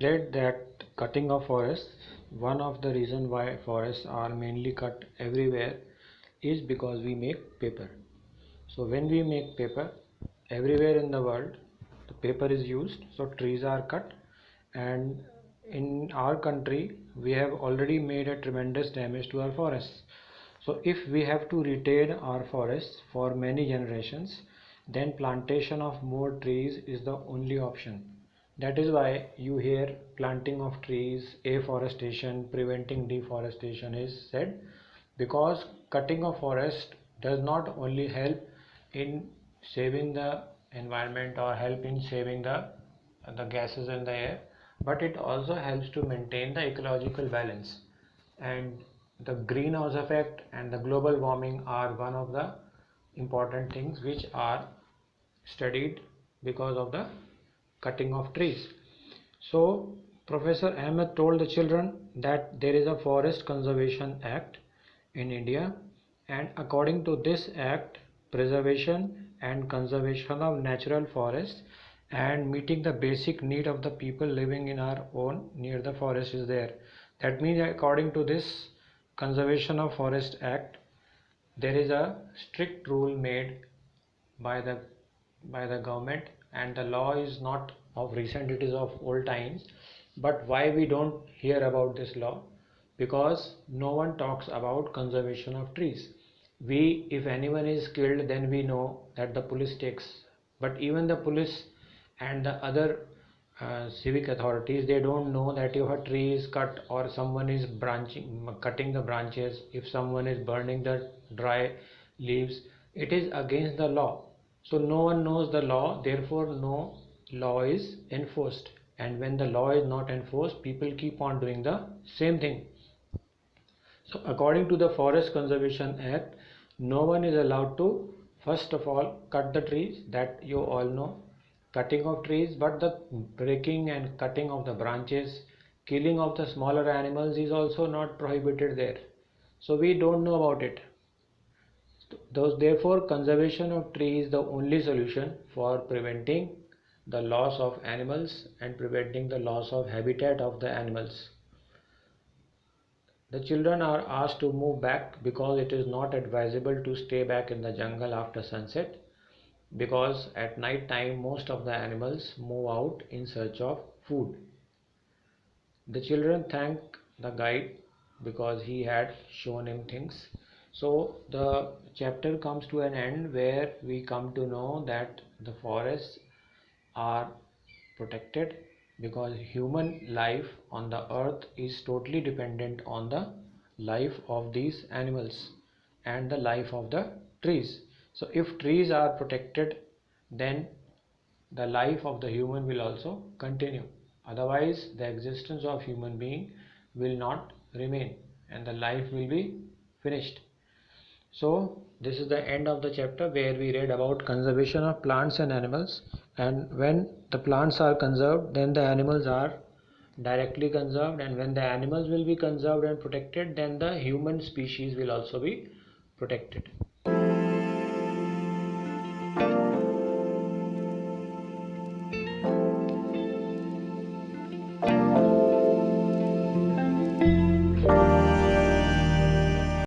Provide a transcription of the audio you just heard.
Read that cutting of forests, one of the reasons why forests are mainly cut everywhere is because we make paper. So when we make paper, everywhere in the world the paper is used, so trees are cut, and in our country we have already made a tremendous damage to our forests. So if we have to retain our forests for many generations, then plantation of more trees is the only option. That is why you hear planting of trees, afforestation, preventing deforestation is said, because cutting of forest does not only help in saving the environment or help in saving the gases in the air, but it also helps to maintain the ecological balance. And the greenhouse effect and the global warming are one of the important things which are studied because of the cutting of trees. So Professor Ahmed told the children that there is a Forest Conservation Act in India, and according to this act, preservation and conservation of natural forests and meeting the basic need of the people living in our own near the forest is there. That means according to this Conservation of Forest Act, there is a strict rule made by the government, and the law is not of recent, it is of old times. But why we don't hear about this law? Because no one talks about conservation of trees. We, if anyone is killed, then we know that the police takes, but even the police and the other civic authorities, they don't know that if a tree is cut or someone is cutting the branches, if someone is burning the dry leaves, it is against the law. So no one knows the law, therefore no law is enforced, and when the law is not enforced, people keep on doing the same thing. So according to the Forest Conservation Act, no one is allowed to first of all cut the trees, that you all know, cutting of trees, but the breaking and cutting of the branches, killing of the smaller animals is also not prohibited there. So we don't know about it. Therefore, conservation of trees is the only solution for preventing the loss of animals and preventing the loss of habitat of the animals. The children are asked to move back because it is not advisable to stay back in the jungle after sunset, because at night time most of the animals move out in search of food. The children thank the guide because he had shown him things. So the chapter comes to an end where we come to know that the forests are protected because human life on the earth is totally dependent on the life of these animals and the life of the trees. So if trees are protected, then the life of the human will also continue. Otherwise, the existence of human being will not remain and the life will be finished. So this is the end of the chapter where we read about conservation of plants and animals, and when the plants are conserved, then the animals are directly conserved, and when the animals will be conserved and protected, then the human species will also be protected.